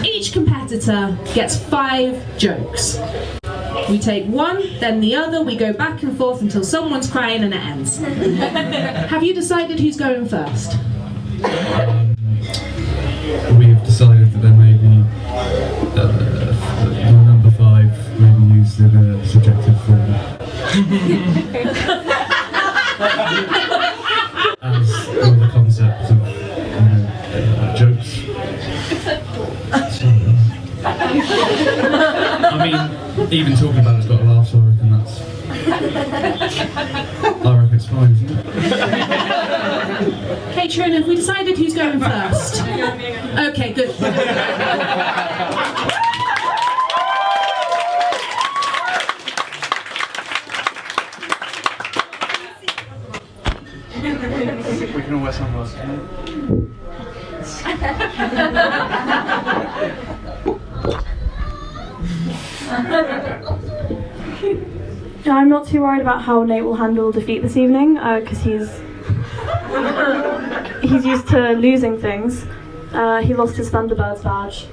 Each competitor gets 5 jokes. We take one, then the other, we go back and forth until someone's crying and it ends. Have you decided who's going first? We've decided that there may be number 5 may be used in a subjective form. As the concept of jokes. I mean, even talking about it's got a laugh, so I reckon it's fine, isn't it? Caitriona, have we decided who's going first? Okay, good. We can all wear sunglasses. I'm not too worried about how Nate will handle defeat this evening, because he's used to losing things. He lost his Thunderbirds badge.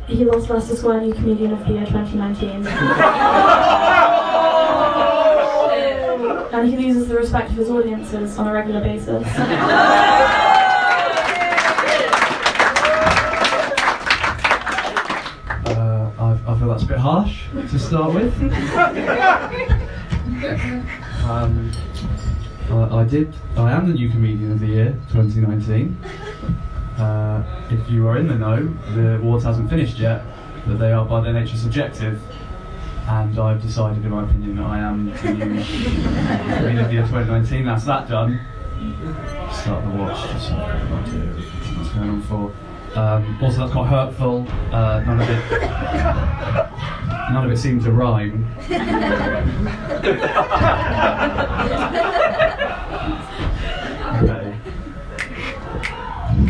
He lost Leicester Square New Comedian of the Year 2019. And he loses the respect of his audiences on a regular basis. I feel that's a bit harsh to start with. I am the New Comedian of the Year 2019. If you are in the know, the awards hasn't finished yet, but they are by their nature subjective. And I've decided, in my opinion, that I am the New Comedian of the Year 2019. That's that done. Start the watch, just so I have no idea what's going on for. Also, that's quite hurtful. None of it seemed to rhyme. Okay.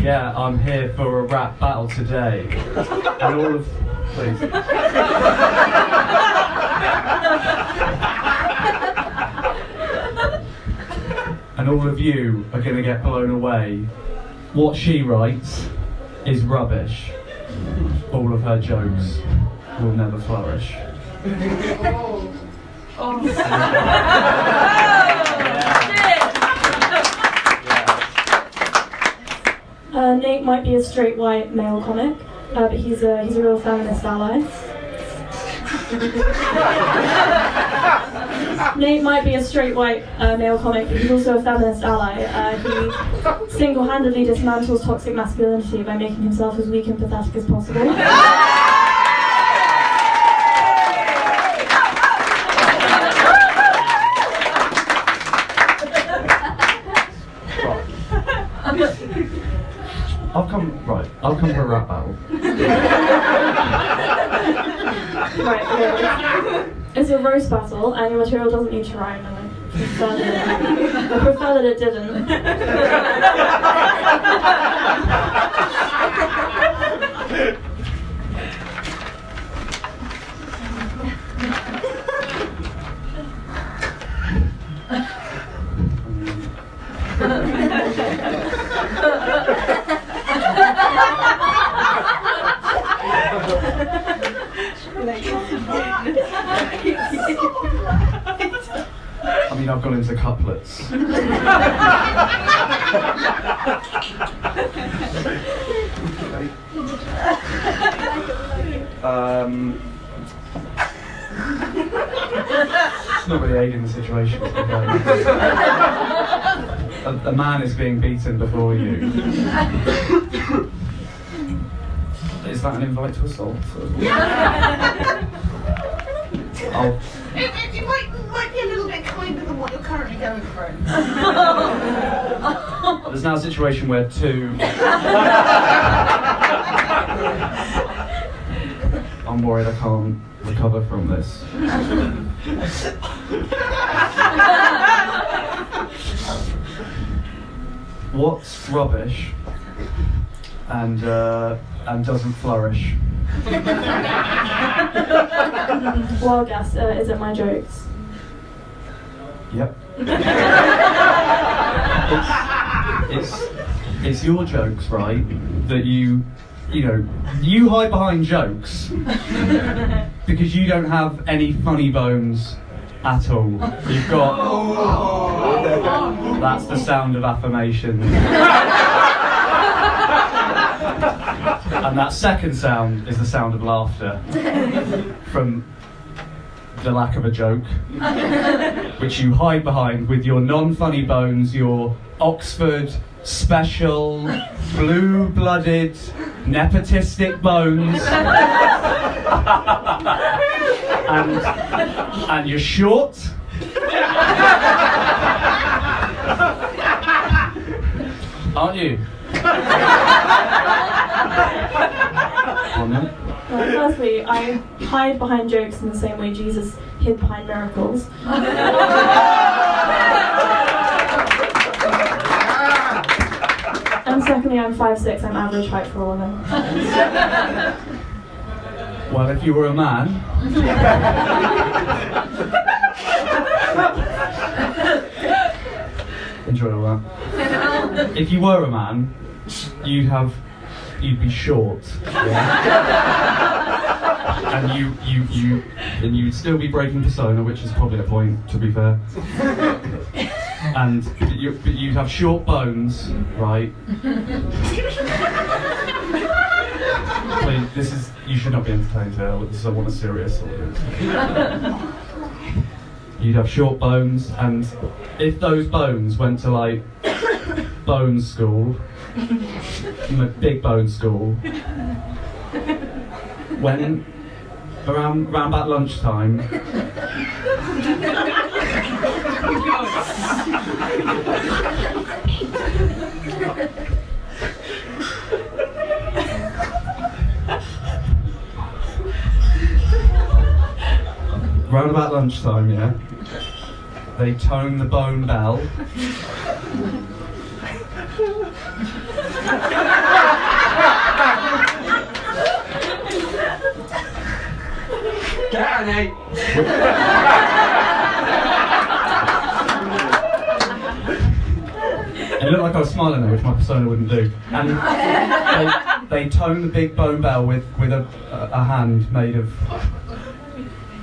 Yeah, I'm here for a rap battle today, and all of please. And all of you are going to get blown away. What she writes is rubbish. All of her jokes will never flourish. Nate might be a straight white male comic, but he's a real feminist ally. Nate might be a straight white male comic, but he's also a feminist ally. He single-handedly dismantles toxic masculinity by making himself as weak and pathetic as possible. I'll come for a rap battle. Right, okay. It's a roast battle, and your material doesn't need to rhyme, and I prefer that it didn't. I mean, I've gone into couplets. It's not really aiding the situation. A man is being beaten before you. Is that an invite to assault? It might be a little bit kinder than what you're currently going through. There's now a situation where two... I'm worried I can't recover from this. What's rubbish and doesn't flourish? Well, guess, is it my jokes? Yep. It's your jokes, right? That you you hide behind jokes because you don't have any funny bones at all. You've got... That's the sound of affirmation. And that second sound is the sound of laughter from the lack of a joke, which you hide behind with your non-funny bones, your Oxford special, blue-blooded, nepotistic bones, and you're short. Aren't you? Firstly, I hide behind jokes in the same way Jesus hid behind miracles. And secondly, I'm 5'6", I'm average height for a woman. Well, if you were a man... Enjoy all that. If you were a man, you'd be short, yeah? and you'd still be breaking persona, which is probably a point, to be fair. But you'd have short bones, right? Please, you should not be entertained here. This is a serious audience. You'd have short bones, and if those bones went to like bone school, big bone school, when around about lunchtime, yeah, they tone the bone bell. Get on, Nate. It looked like I was smiling there, which my persona wouldn't do. And they tone the big bone bell with a hand made of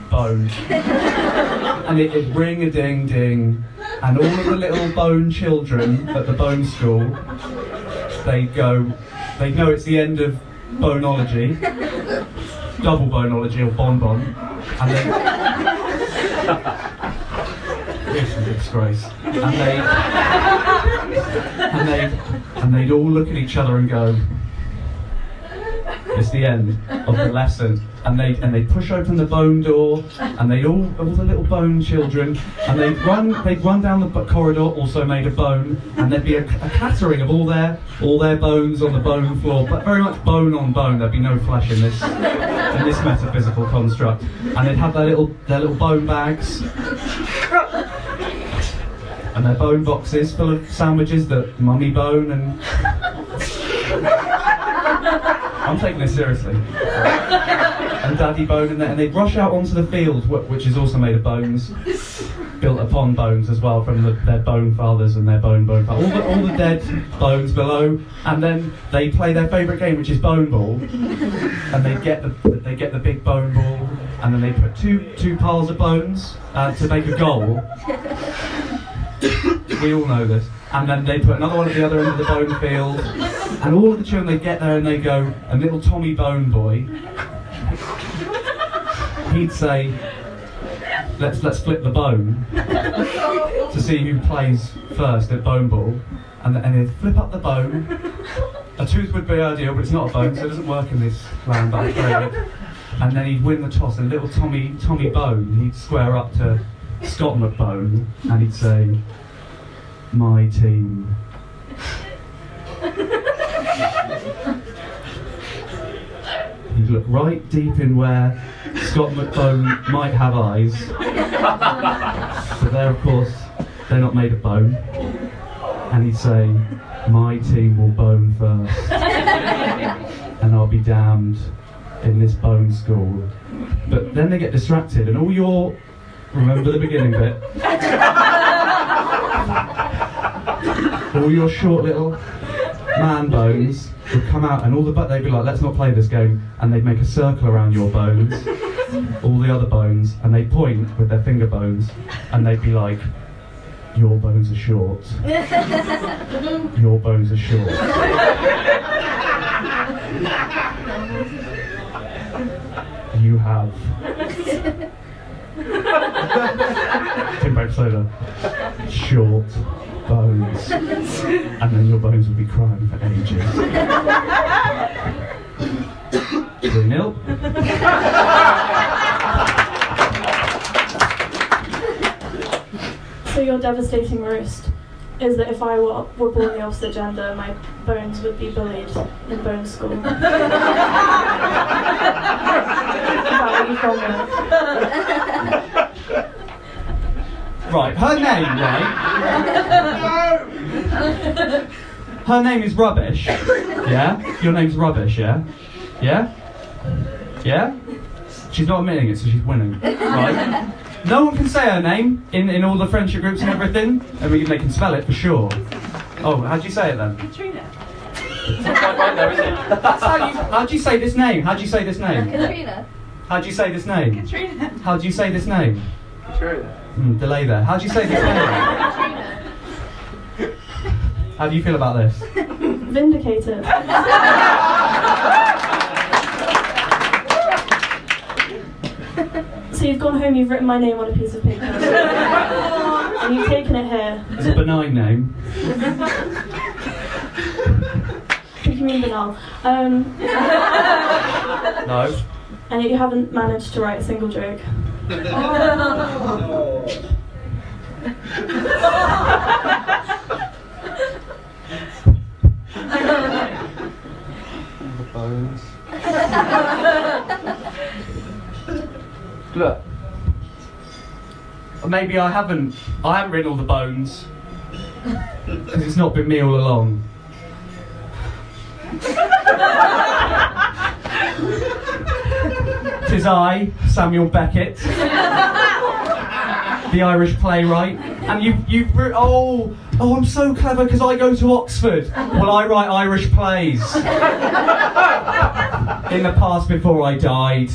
bone. And it ring-a-ding-ding. And all of the little bone children at the bone school, they know it's the end of bonology, double bonology or bonbon, and it's a disgrace. And they'd all look at each other and go, it's the end of the lesson. And they'd push open the bone door, and all the little bone children, and they'd run down the corridor, also made of bone, and there'd be a clattering of all their bones on the bone floor, but very much bone on bone. There'd be no flesh in this metaphysical construct. And they'd have their little bone bags and their bone boxes full of sandwiches that mummy bone and... I'm taking this seriously. And daddy bone, and they'd rush out onto the field, which is also made of bones, built upon bones as well from their bone fathers and their bone fathers. All the dead bones below, and then they play their favourite game, which is bone ball. And they get the big bone ball, and then they put two piles of bones to make a goal. We all know this. And then they put another one at the other end of the bone field, and all of the children, they get there and they go, and little Tommy Bone Boy, he'd say, let's flip the bone to see who plays first at bone ball, and they'd flip up the bone. A tooth would be ideal, but it's not a bone, so it doesn't work in this land, but and then he'd win the toss, and little Tommy Bone, he'd square up to Scott McBone, and he'd say, my team. He'd look right deep in where Scott McBone might have eyes, but they're, of course, they're not made of bone. And he'd say, my team will bone first, and I'll be damned in this bone school. But then they get distracted, and remember the beginning bit? All your short little man bones would come out, and they'd be like, let's not play this game, and they'd make a circle around your bones, all the other bones, and they'd point with their finger bones, and they'd be like, your bones are short. Your bones are short. You have Timbo soda. Short bones. And then your bones will be crying for ages. 3-0. So your devastating roast is that if I were born the opposite gender, my bones would be bullied in bone school. Is that what you've gone with? Right, her name, right? Her name is Rubbish. Yeah? Your name's Rubbish, yeah? Yeah? Yeah? She's not admitting it, so she's winning. Right? No one can say her name in all the friendship groups and everything, and they can spell it for sure. Oh, how'd you say it then? Caitriona. That's how'd you say this name? How'd you say this name? Caitriona. How'd you say this name? Caitriona. How'd you say this name? Caitriona. Delay there. How'd you say this name? How do you feel about this? Vindicated. So you've gone home, you've written my name on a piece of paper, and you've taken it here. It's a benign name. What do you mean banal? No. And yet you haven't managed to write a single joke. The bones. Look. Maybe I haven't written all the bones. Because it's not been me all along. Tis I, Samuel Beckett, the Irish playwright, and you've written, oh, I'm so clever because I go to Oxford. Well, I write Irish plays. In the past, before I died,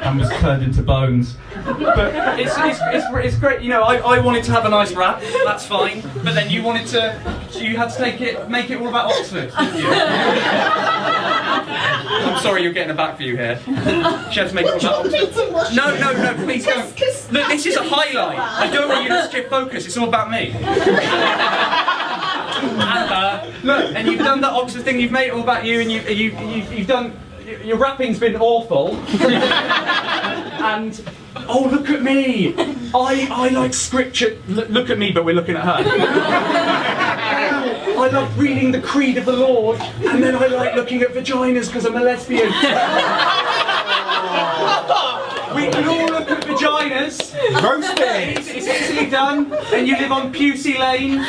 and was turned into bones. But it's great, you know. I wanted to have a nice rap, that's fine. But then you had to make it all about Oxford, didn't you? I'm sorry, you're getting a back view here. She had to make it all about Oxford. No, please don't. Look, this is a highlight. I don't want you to shift focus. It's all about me. And look, and you've done that Oxford thing. You've made it all about you, and you've done. Your rapping's been awful. And oh, look at me! I like scripture. Look at me, but we're looking at her. I love reading the creed of the Lord, and then I like looking at vaginas because I'm a lesbian. We can all look at vaginas. Roasting. It's easily done, and you live on Pusey Lane.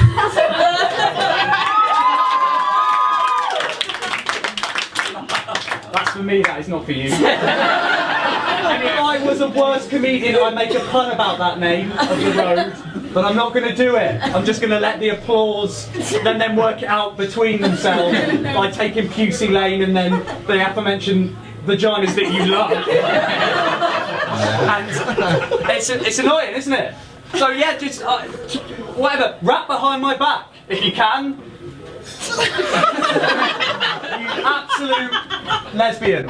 That's for me, that is not for you. And if I was a worse comedian, I'd make a pun about that name of the road, but I'm not going to do it. I'm just going to let the applause then work it out between themselves by taking Pusey Lane and then the aforementioned vaginas that you love. And it's annoying, isn't it? So yeah, just whatever, rap behind my back if you can. You absolute lesbian.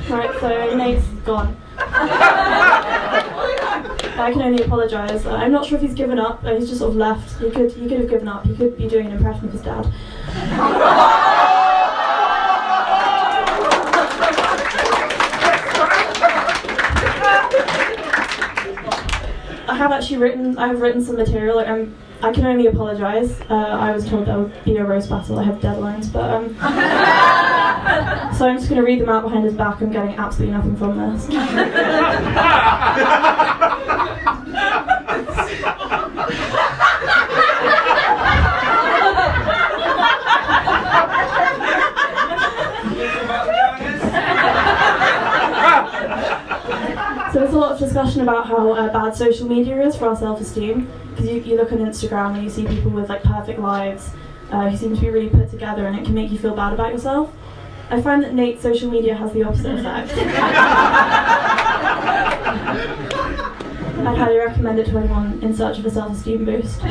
Right, so Nate's gone. I can only apologise. I'm not sure if he's given up. He's just sort of left. He could have given up. He could be doing an impression of his dad. I have written some material. I can only apologise. I was told there would be a roast battle. I have deadlines, but so I'm just going to read them out behind his back. I'm getting absolutely nothing from this. So there's a lot of discussion about how bad social media is for our self-esteem, because because you look on Instagram and you see people with like perfect lives who seem to be really put together, and it can make you feel bad about yourself. I find that Nate's social media has the opposite effect. I'd highly recommend it to anyone in search of a self-esteem boost.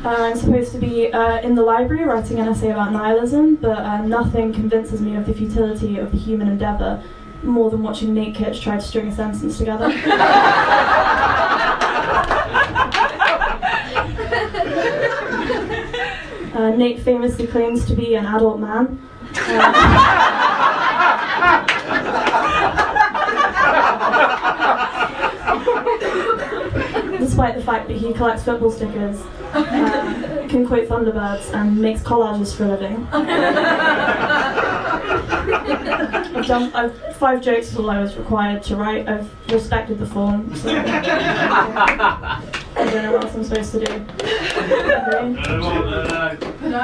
I'm supposed to be in the library writing an essay about nihilism, but nothing convinces me of the futility of the human endeavour more than watching Nate Kitch try to string a sentence together. Nate famously claims to be an adult man. Despite the fact that he collects football stickers, can quote Thunderbirds, and makes collages for a living. I've 5 jokes is all I was required to write. I've respected the form, so I don't know what else I'm supposed to do. Okay. No.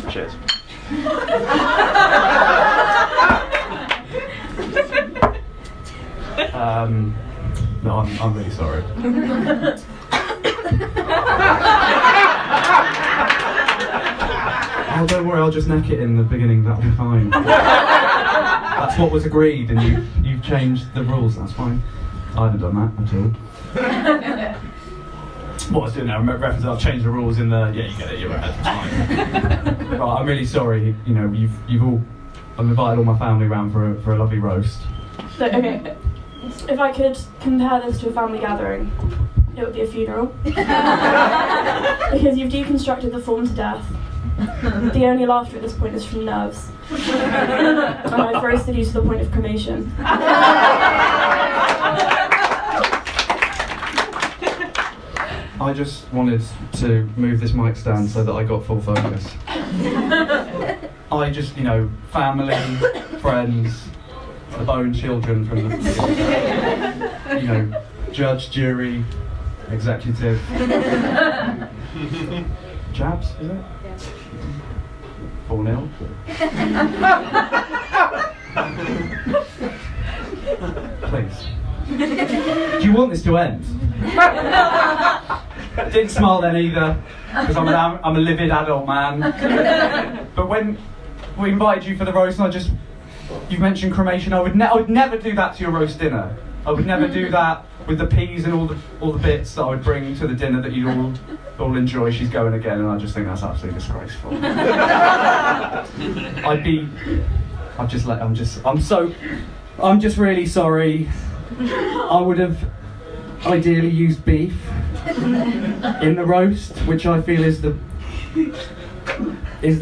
Cheers. No, I'm really sorry. Oh, don't worry, I'll just neck it in the beginning, that'll be fine. That's what was agreed, and you've changed the rules, that's fine. I haven't done that at all. What I was doing now, reference, I've changed the rules in the, yeah, you get it, you're right, that's fine. Right, I'm really sorry, you know, you've all, I've invited all my family around for a lovely roast. So, okay, if I could compare this to a family gathering, it would be a funeral. Because you've deconstructed the form to death. The only laughter at this point is from nerves. And I've roasted you to the point of cremation. I just wanted to move this mic stand so that I got full focus. I just, you know, family, friends, the bone children from the, you know, judge, jury, executive. Jabs, is it? 4-0. Please. Do you want this to end? Didn't smile then either, because I'm a livid adult man. But when we invited you for the roast, and you mentioned cremation, I would never do that to your roast dinner. I would never do that with the peas and all the bits that I would bring to the dinner that you'd all enjoy. She's going again, and I just think that's absolutely disgraceful. I'm just really sorry. I would have ideally used beef in the roast, which I feel is the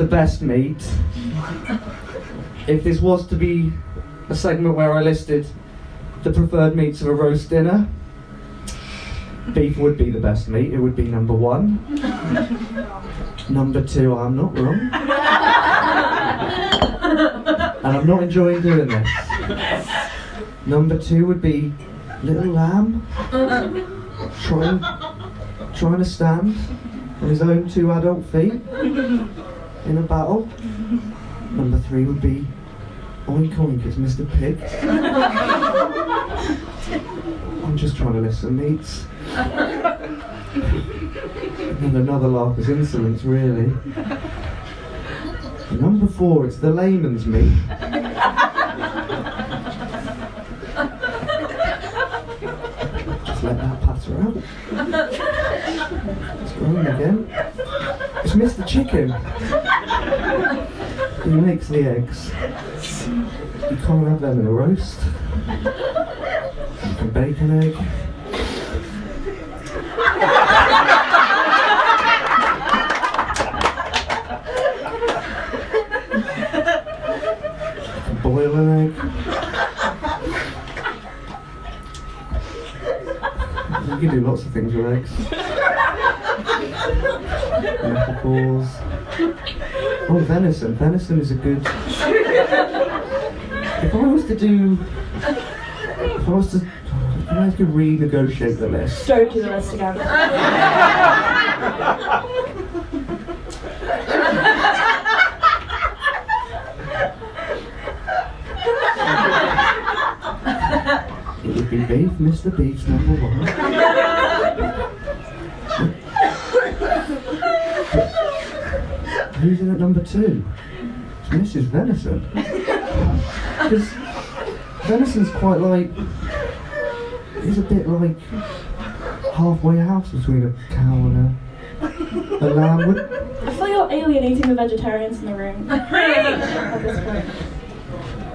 best meat. If this was to be a segment where I listed the preferred meats of a roast dinner, beef would be the best meat. It would be number 1. Number 2, I'm not wrong. And I'm not enjoying doing this. Number 2 would be little lamb trying to stand on his own 2 adult feet in a battle. Number 3 would be oink oink, it's Mr. Pig. I'm just trying to list some meats. And another laugh is insolence, really. Number 4, it's the layman's meat. Just let that patter out. It's growing again. It's Mr. Chicken. He makes the eggs. You can't have them in a roast. You can bake an egg. You can boil an egg. You can do lots of things with eggs. Metaphors. Oh, venison. Venison is a good... If I could renegotiate the list. Don't do the list again. be beef, Mr. Beef's number 1. But who's in at number 2? It's Mrs. Venison. Because Venison's quite like, he's a bit like halfway house between a cow and a lamb. I feel you're alienating the vegetarians in the room at this point.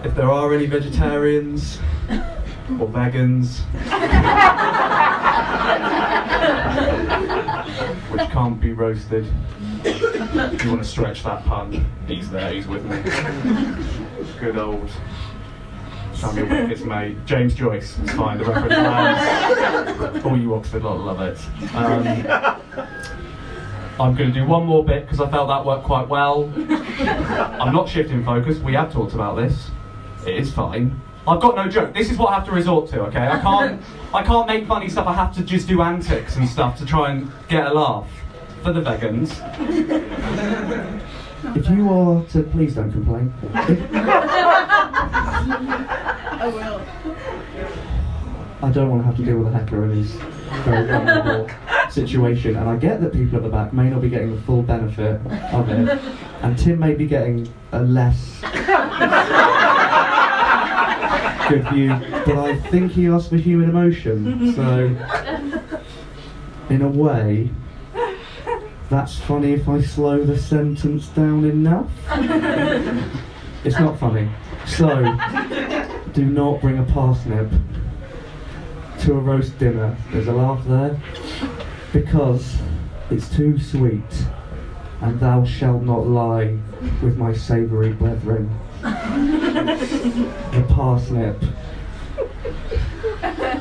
If there are any vegetarians or vegans which can't be roasted, if you want to stretch that pun, he's there, he's with me. Good old Samuel Beckett's mate, James Joyce, it's fine, the reference lands. All you Oxford lot love it. I'm going to do one more bit because I felt that worked quite well. I'm not shifting focus, we have talked about this. It is fine. I've got no joke. This is what I have to resort to, okay? I can't make funny stuff, I have to just do antics and stuff to try and get a laugh. For the vegans. If you are to, please don't complain. I will. I don't want to have to deal with a heckler in his very vulnerable situation, and I get that people at the back may not be getting the full benefit of it, and Tim may be getting a less good view, but I think he asked for human emotion, so in a way, that's funny if I slow the sentence down enough. It's not funny. So, do not bring a parsnip to a roast dinner. There's a laugh there. Because it's too sweet, and thou shalt not lie with my savoury brethren. The parsnip.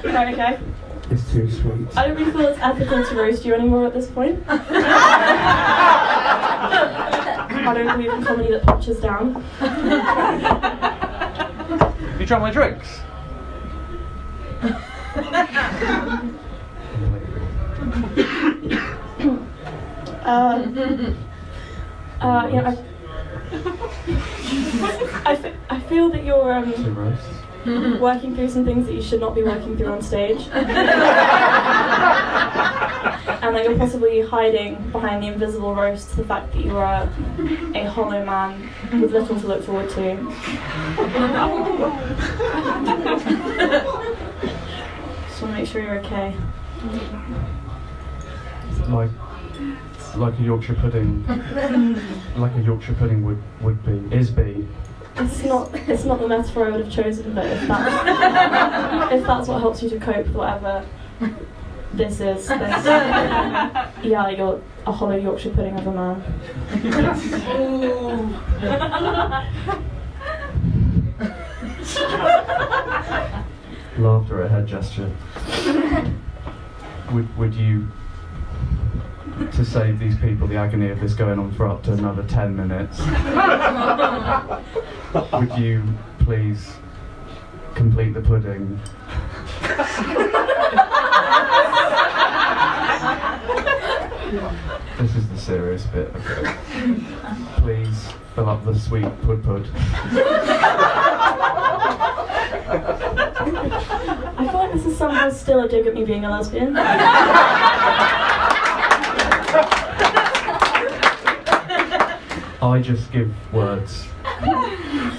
Right, okay. It's too sweet. I don't really feel it's ethical to roast you anymore at this point. I don't believe in comedy that punches down. Have you tried my drinks? I feel that you're working through some things that you should not be working through on stage. And that you're possibly hiding behind the invisible roast the fact that you are a hollow man with little to look forward to. Just want to make sure you're okay. Like a Yorkshire pudding, would be, is be. It's not the metaphor I would have chosen, but if that's what helps you to cope with whatever this is, then yeah, you're a hollow Yorkshire pudding of a man. Laughter, a head gesture. Would you, to save these people the agony of this going on for up to another 10 minutes, would you please complete the pudding? This is the serious bit of it. Please fill up the sweet pud. I feel like this is somehow still a dig at me being a lesbian. I just give words.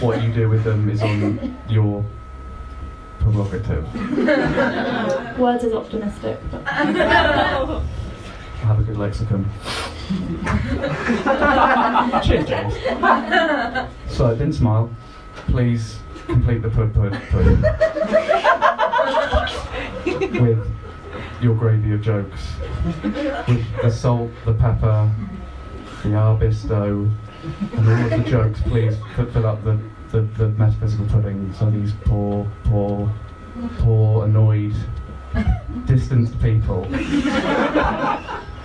What you do with them is on your prerogative. Words is optimistic, but Have a good lexicon. Cheers, James. So, didn't smile. Please complete the pud. With your gravy of jokes. With the salt, the pepper, the arbisto, and all of the jokes, please fill up the metaphysical pudding. So these poor, annoyed, distanced people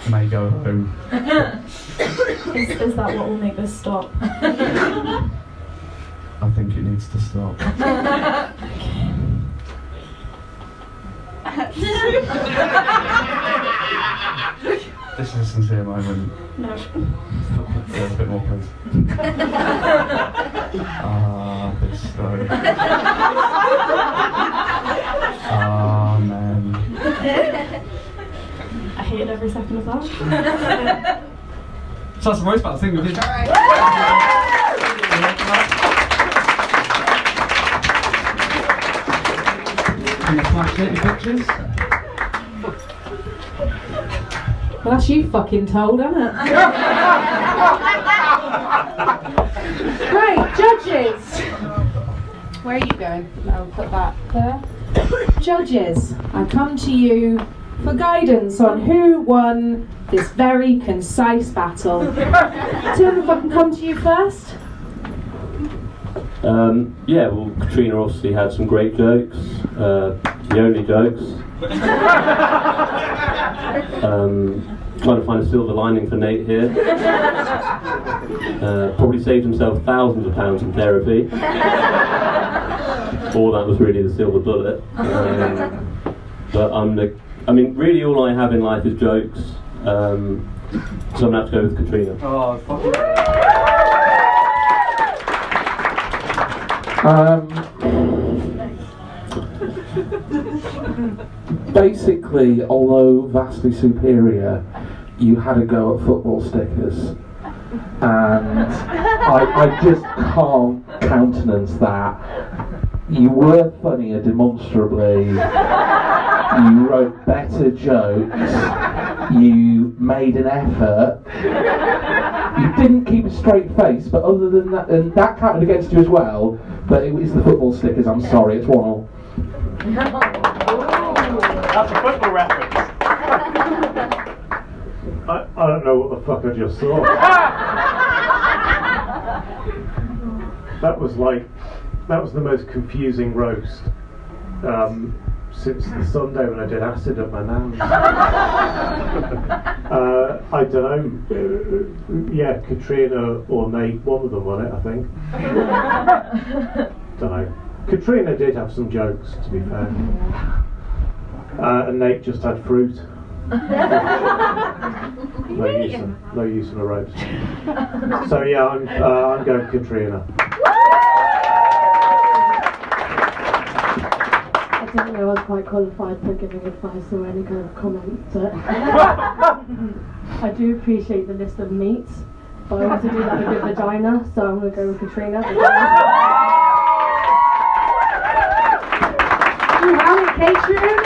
may go home. is that what will make this stop? I think it needs to stop. This is a sincere moment. No. Yeah, a bit more, please. This though. hated every second of that. So that's a roast battle thing we did. Can you flash it, your pictures? Well, that's you fucking told, isn't it? Right, judges. Where are you going? I'll put that there. Judges, I come to you for guidance on who won this very concise battle. Tim, if I can come to you first. Yeah, well, Caitriona obviously had some great jokes, the only jokes. Trying to find a silver lining for Nate here. Probably saved himself thousands of pounds in therapy. Or that was really the silver bullet. But really all I have in life is jokes. So I'm going to have to go with Caitriona. Oh, fuck it. Basically, although vastly superior, you had a go at football stickers, and I just can't countenance that. You were funnier demonstrably, you wrote better jokes, you made an effort, you didn't keep a straight face, but other than that, and that counted against you as well, but it was the football stickers, I'm sorry, it's 1-1. That's a football reference. I don't know what the fuck I just saw. That was the most confusing roast since the Sunday when I did acid at my nan's. I don't know. Yeah, Caitriona or Nate, one of them won it, I think. Don't know. Caitriona did have some jokes, to be fair. And Nate just had fruit. No use in a roast. So yeah, I'm going Caitriona. I didn't know I was quite qualified for giving advice or any kind of comment, but I do appreciate the list of meats, but I also do like a good vagina, so I'm going to go with Caitriona. You have it, Caitriona.